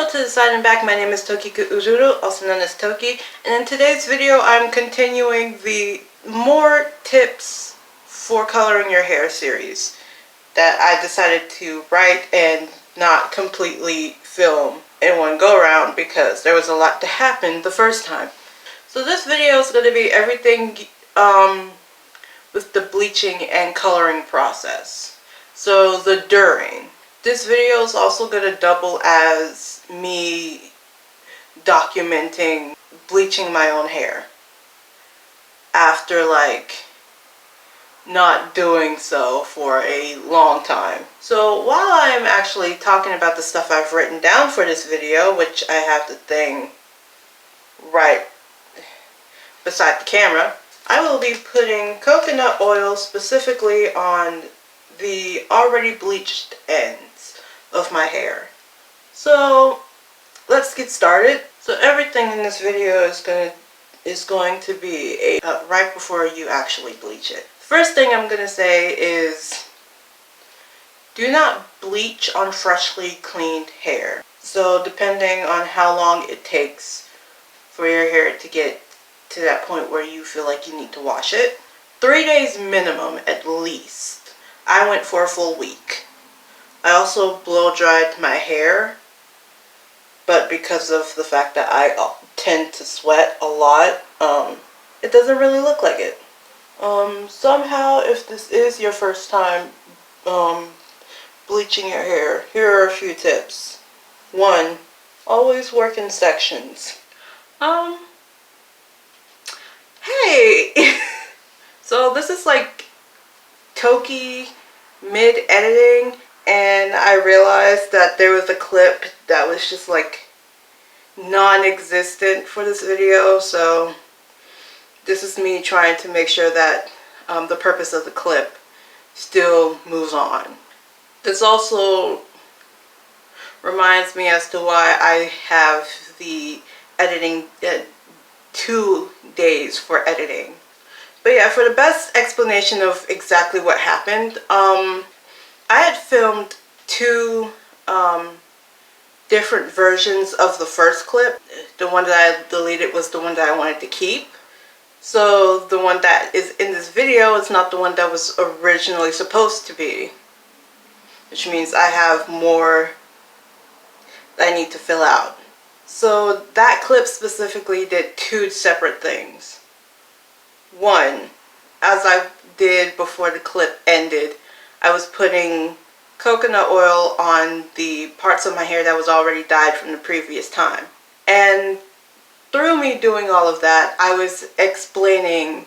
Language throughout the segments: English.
to the side and back. My name is Tokiku Uzuru, also known as Toki, and in today's video I'm continuing the more tips for coloring your hair series that I decided to write and not completely film in one go around because there was a lot to happen the first time. So this video is going to be everything with the bleaching and coloring process. So the during. This video is also going to double as me documenting bleaching my own hair after not doing so for a long time. So while I'm actually talking about the stuff I've written down for this video, which I have the thing right beside the camera, I will be putting coconut oil specifically on the already bleached ends of my hair. So let's get started. So everything in this video is going to be right before you actually bleach it. First thing I'm going to say is do not bleach on freshly cleaned hair. So depending on how long it takes for your hair to get to that point where you feel like you need to wash it, 3 days minimum at least. I went for a full week. I also blow dried my hair, but because of the fact that I tend to sweat a lot, it doesn't really look like it. Somehow, if this is your first time bleaching your hair, here are a few tips. 1, always work in sections. Hey! So this is like Toki mid-editing, and I realized that there was a clip that was just like non-existent for this video, so this is me trying to make sure that the purpose of the clip still moves on. This also reminds me as to why I have the editing 2 days for editing. But yeah, for the best explanation of exactly what happened, I had filmed 2 different versions of the first clip. The one that I deleted was the one that I wanted to keep. So the one that is in this video is not the one that was originally supposed to be, which means I have more that I need to fill out. So that clip specifically did 2 separate things. 1, as I did before the clip ended, I was putting coconut oil on the parts of my hair that was already dyed from the previous time. And through me doing all of that, I was explaining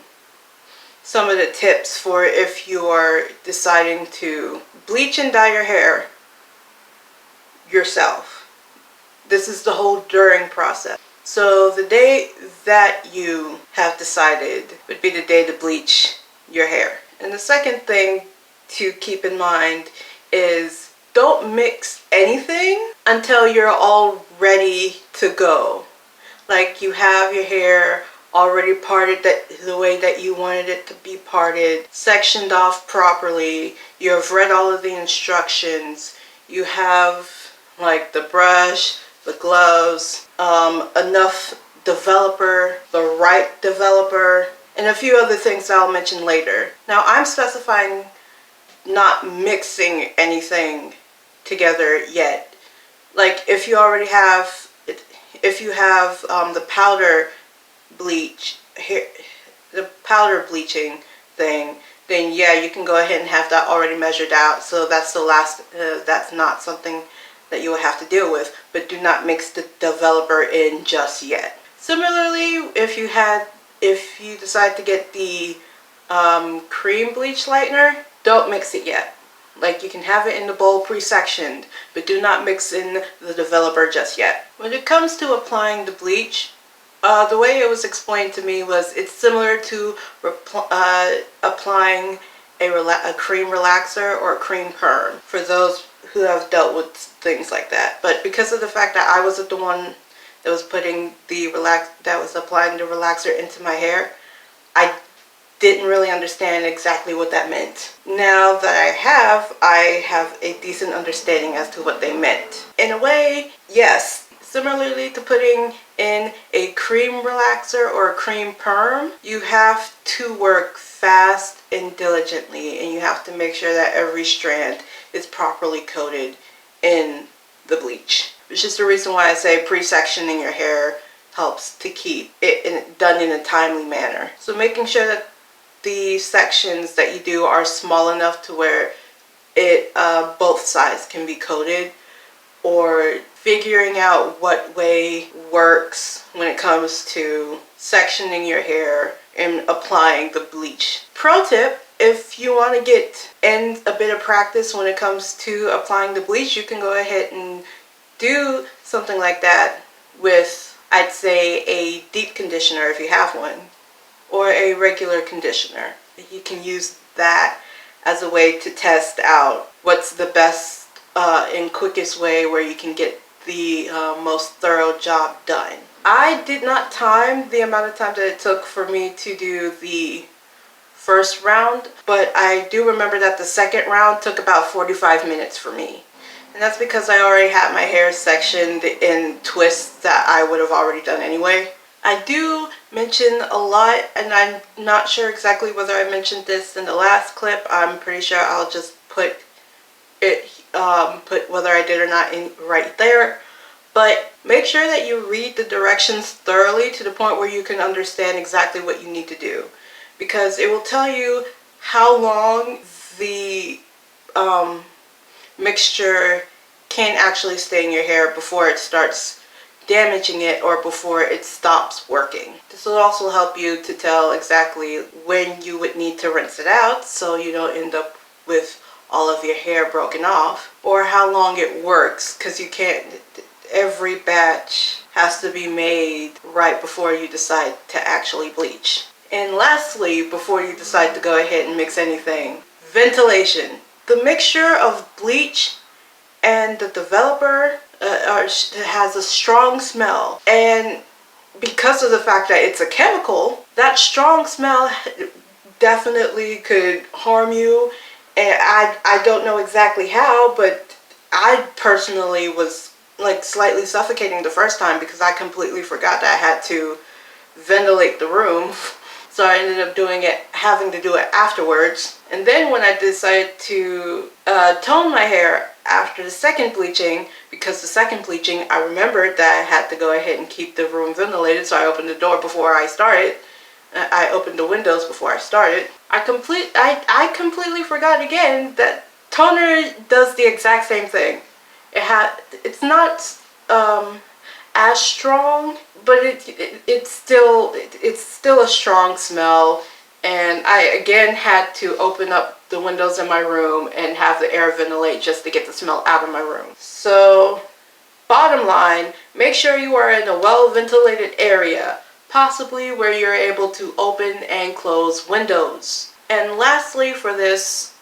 some of the tips for if you are deciding to bleach and dye your hair yourself. This is the whole during process. So the day that you have decided would be the day to bleach your hair. And the second thing to keep in mind is don't mix anything until you're all ready to go. Like you have your hair already parted the way that you wanted it to be parted, sectioned off properly, you have read all of the instructions, you have like the brush, the gloves, enough developer, the right developer, and a few other things that I'll mention later. Now I'm specifying not mixing anything together yet. Like if you already have, if you have the powder bleach, the powder bleaching thing, then yeah, you can go ahead and have that already measured out. So that's the last, that's not something that you will have to deal with, but do not mix the developer in just yet. Similarly, if you decide to get the cream bleach lightener, don't mix it yet. Like you can have it in the bowl pre-sectioned, but do not mix in the developer just yet. When it comes to applying the bleach, the way it was explained to me was it's similar to applying a cream relaxer or a cream perm for those who have dealt with things like that. But because of the fact that I wasn't the one that was putting applying the relaxer into my hair, I didn't really understand exactly what that meant. Now that I have a decent understanding as to what they meant. In a way, yes, similarly to putting in a cream relaxer or a cream perm, you have to work fast and diligently, and you have to make sure that every strand is properly coated in the bleach. Which is the reason why I say pre-sectioning your hair helps to keep it done in a timely manner. So making sure that the sections that you do are small enough to where both sides can be coated, or figuring out what way works when it comes to sectioning your hair and applying the bleach. Pro tip, if you want to get in a bit of practice when it comes to applying the bleach, you can go ahead and do something like that with, I'd say, a deep conditioner if you have one, or a regular conditioner. You can use that as a way to test out what's the best and quickest way where you can get the most thorough job done. I did not time the amount of time that it took for me to do the first round, but I do remember that the second round took about 45 minutes for me. And that's because I already had my hair sectioned in twists that I would have already done anyway. I do mention a lot, and I'm not sure exactly whether I mentioned this in the last clip. I'm pretty sure I'll just put it, whether I did or not in right there. But make sure that you read the directions thoroughly to the point where you can understand exactly what you need to do, because it will tell you how long the mixture can actually stay in your hair before it starts damaging it or before it stops working. This will also help you to tell exactly when you would need to rinse it out so you don't end up with all of your hair broken off, or how long it works, because you can't, every batch has to be made right before you decide to actually bleach. And lastly, before you decide to go ahead and mix anything, ventilation. The mixture of bleach and the developer has a strong smell, and because of the fact that it's a chemical, that strong smell definitely could harm you. And I don't know exactly how, but I personally was like slightly suffocating the first time because I completely forgot that I had to ventilate the room. So I ended up having to do it afterwards. And then when I decided to tone my hair after the second bleaching, because the second bleaching I remembered that I had to go ahead and keep the room ventilated, so I opened the door before I started. I opened the windows before I started. I completely forgot again that toner does the exact same thing. It's not as strong, but it's still a strong smell. And I again had to open up the windows in my room and have the air ventilate just to get the smell out of my room. So, bottom line, make sure you are in a well-ventilated area, possibly where you're able to open and close windows. And lastly, for this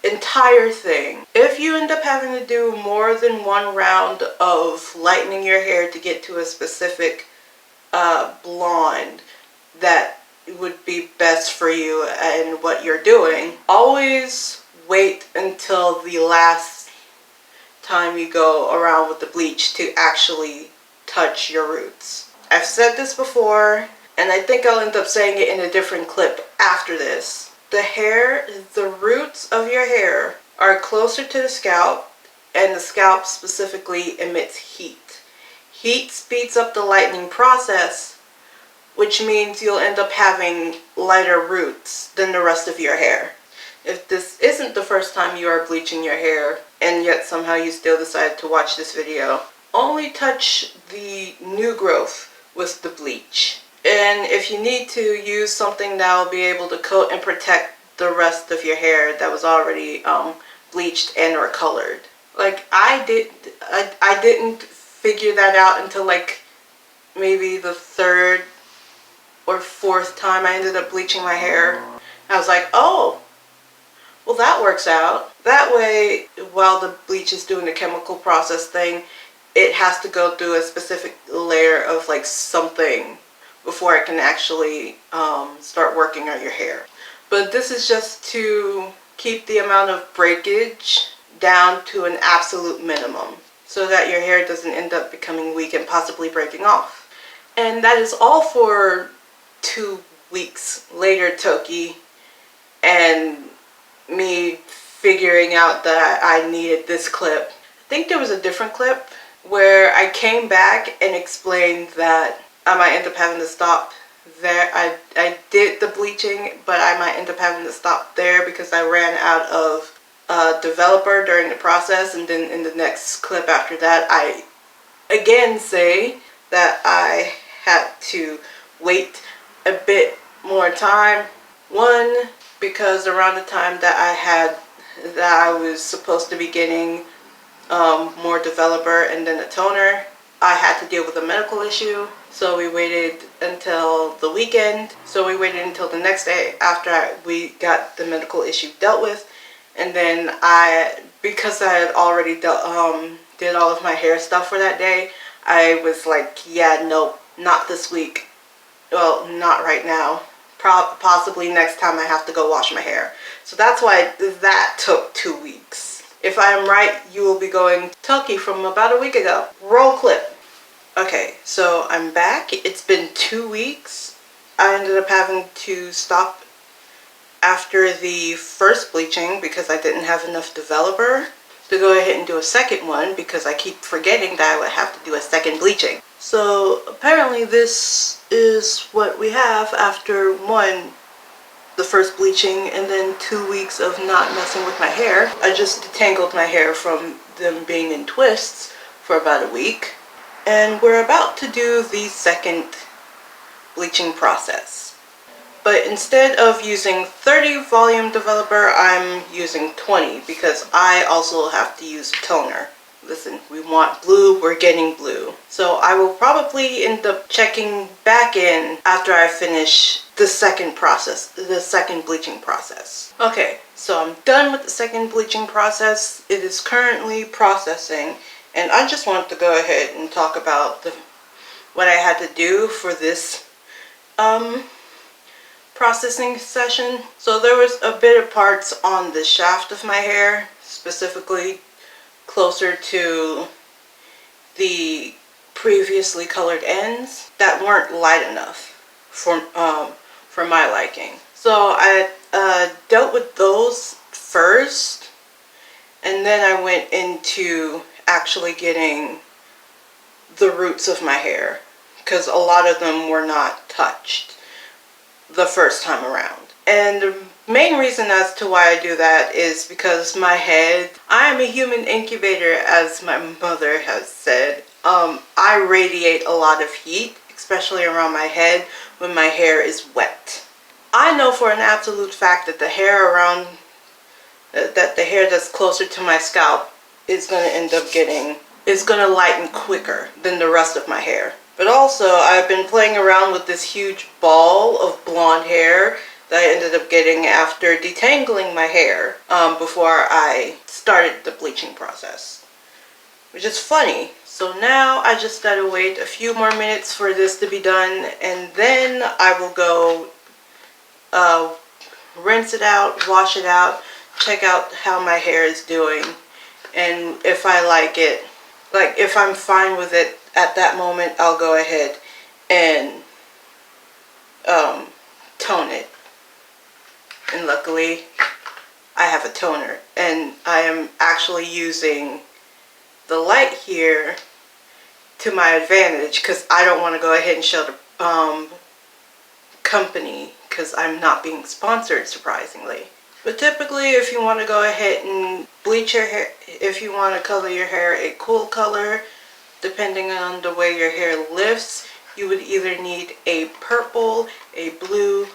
entire thing, if you end up having to do more than one round of lightening your hair to get to a specific blonde that would be best for you and what you're doing, always wait until the last time you go around with the bleach to actually touch your roots. I've said this before, and I think I'll end up saying it in a different clip after this. The roots of your hair are closer to the scalp, and the scalp specifically emits heat. Heat speeds up the lightening process, which means you'll end up having lighter roots than the rest of your hair. If this isn't the first time you are bleaching your hair, and yet somehow you still decide to watch this video, only touch the new growth with the bleach. And if you need to, use something that will be able to coat and protect the rest of your hair that was already bleached and or colored. Like I didn't figure that out until like maybe the third or fourth time I ended up bleaching my hair. I was like, oh, well that works out. That way, while the bleach is doing the chemical process thing, it has to go through a specific layer of like something before it can actually start working on your hair. But this is just to keep the amount of breakage down to an absolute minimum. so that your hair doesn't end up becoming weak and possibly breaking off. And that is all for 2 weeks later, Toki, and me figuring out that I needed this clip. I think there was a different clip where I came back and explained that I might end up having to stop there. I did the bleaching, but I might end up having to stop there because I ran out of developer during the process. And then in the next clip after that, I again say that I had to wait a bit more time. One, because around the time that I was supposed to be getting more developer and then a toner, I had to deal with a medical issue. So we waited until the weekend. So we waited until the next day after we got the medical issue dealt with. And then because I had already did all of my hair stuff for that day, I was like, yeah, nope, not this week. Well, not right now. Possibly next time I have to go wash my hair. So that's why that took 2 weeks. If I am right, you will be going Toki from about a week ago. Roll clip. Okay, so I'm back. It's been 2 weeks. I ended up having to stop after the first bleaching because I didn't have enough developer to go ahead and do a second one because I keep forgetting that I would have to do a second bleaching. So apparently this is what we have after the first bleaching and then 2 weeks of not messing with my hair. I just detangled my hair from them being in twists for about a week. And we're about to do the second bleaching process. But instead of using 30 volume developer, I'm using 20 because I also have to use toner. Listen, we want blue, we're getting blue. So I will probably end up checking back in after I finish the second process, the second bleaching process. Okay, so I'm done with the second bleaching process. It is currently processing, and I just wanted to go ahead and talk about what I had to do for this processing session. So there was a bit of parts on the shaft of my hair, specifically closer to the previously colored ends, that weren't light enough for my liking. So I dealt with those first, and then I went into actually getting the roots of my hair because a lot of them were not touched the first time around. And the main reason as to why I do that is because my head, I am a human incubator, as my mother has said. I radiate a lot of heat, especially around my head when my hair is wet. I know for an absolute fact that the hair that's closer to my scalp is going to end up is going to lighten quicker than the rest of my hair. But also, I've been playing around with this huge ball of blonde hair that I ended up getting after detangling my hair before I started the bleaching process, which is funny. So now I just gotta wait a few more minutes for this to be done, and then I will go rinse it out, wash it out, check out how my hair is doing, and if I like it, like if I'm fine with it at that moment, I'll go ahead and tone it. And luckily I have a toner, and I am actually using the light here to my advantage because I don't want to go ahead and show the company because I'm not being sponsored, surprisingly. But typically, if you want to go ahead and bleach your hair, if you want to color your hair a cool color, depending on the way your hair lifts, you would either need a purple, a blue,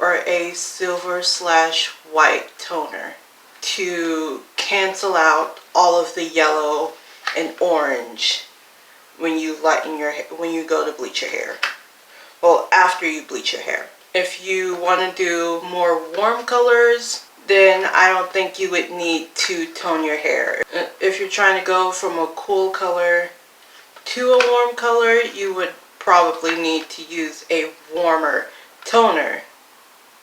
or a silver/white toner to cancel out all of the yellow and orange when you go to bleach your hair. Well, after you bleach your hair. If you want to do more warm colors, then I don't think you would need to tone your hair. If you're trying to go from a cool color to a warm color, you would probably need to use a warmer toner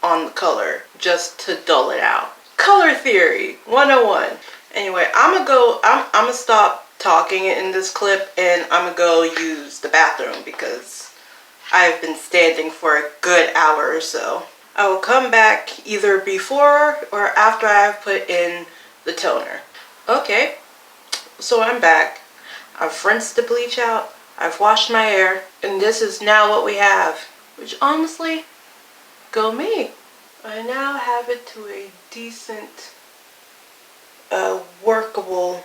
on the color just to dull it out. Color theory 101. Anyway, I'm gonna stop talking in this clip, and I'm gonna go use the bathroom because I've been standing for a good hour or so. I will come back either before or after I've put in the toner. Okay, so I'm back. I've rinsed the bleach out, I've washed my hair, and this is now what we have. Which honestly, go me. I now have it to a decent, workable.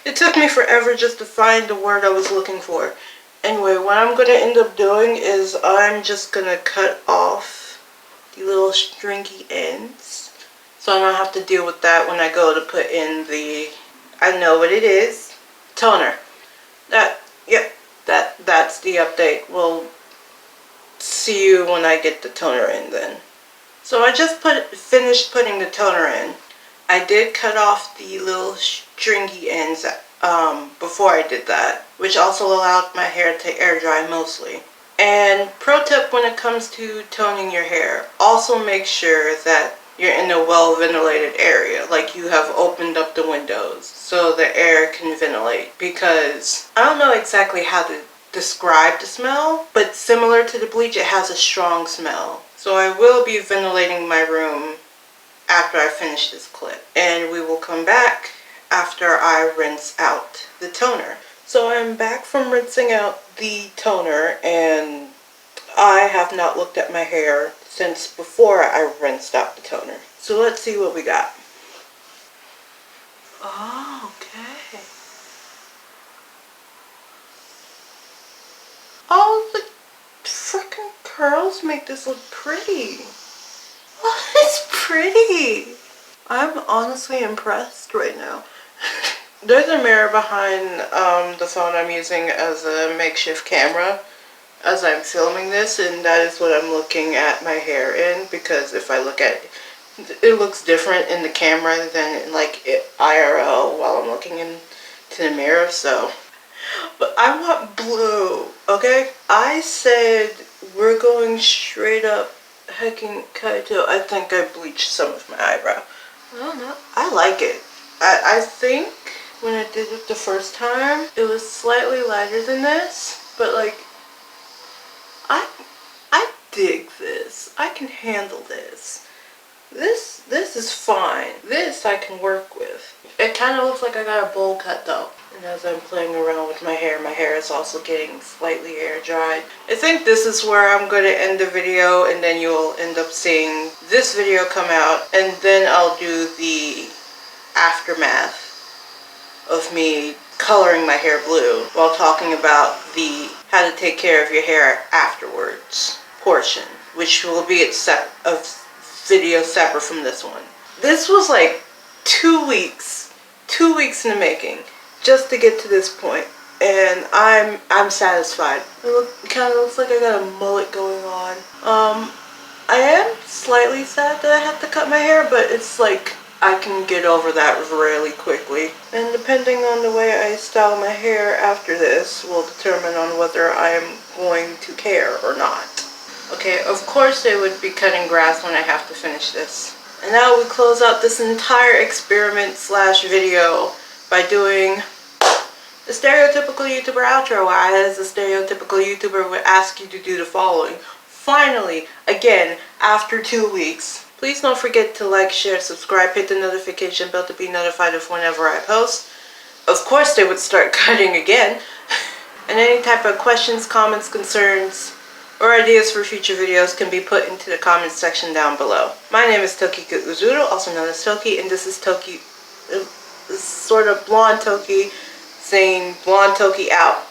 It took me forever just to find the word I was looking for. Anyway, what I'm going to end up doing is I'm just going to cut off the little stringy ends, so I don't have to deal with that when I go to put in the, I know what it is, toner. That's the update. We'll see you when I get the toner in then. So I just finished putting the toner in. I did cut off the little stringy ends before I did that, which also allowed my hair to air dry mostly. And pro tip when it comes to toning your hair, also make sure that you're in a well ventilated area, like you have opened up the windows so the air can ventilate, because I don't know exactly how to describe the smell, but similar to the bleach, it has a strong smell. So I will be ventilating my room after I finish this clip, and we will come back after I rinse out the toner. So I'm back from rinsing out the toner, and I have not looked at my hair since before I rinsed out the toner. So let's see what we got. Oh, okay. Oh, the freaking curls make this look pretty. Oh, it's pretty. I'm honestly impressed right now. There's a mirror behind the phone I'm using as a makeshift camera as I'm filming this, and that is what I'm looking at my hair in, because if I look at it, it looks different in the camera than in like IRL while I'm looking into the mirror. So, but I want blue, okay? I said we're going straight up hecking Kaito. I think I bleached some of my eyebrow. I don't know. I like it. I think when I did it the first time, it was slightly lighter than this, but like, I dig this. I can handle this. This is fine. This I can work with. It kind of looks like I got a bowl cut though. And as I'm playing around with my hair is also getting slightly air dried. I think this is where I'm going to end the video, and then you'll end up seeing this video come out, and then I'll do the aftermath of me coloring my hair blue while talking about the how to take care of your hair afterwards portion, which will be a video separate from this one. This was like 2 weeks in the making just to get to this point, and I'm satisfied. It kind of looks like I got a mullet going on. I am slightly sad that I have to cut my hair, but it's like I can get over that really quickly. And depending on the way I style my hair after this will determine on whether I am going to care or not. Okay, of course they would be cutting grass when I have to finish this. And now we close out this entire experiment slash video by doing the stereotypical YouTuber outro, as a stereotypical YouTuber would ask you to do the following. Finally, again, after 2 weeks, please don't forget to like, share, subscribe, hit the notification bell to be notified of whenever I post. Of course they would start cutting again. And any type of questions, comments, concerns, or ideas for future videos can be put into the comments section down below. My name is Tokika Uzuru, also known as Toki, and this is Toki, sort of blonde Toki, saying blonde Toki out.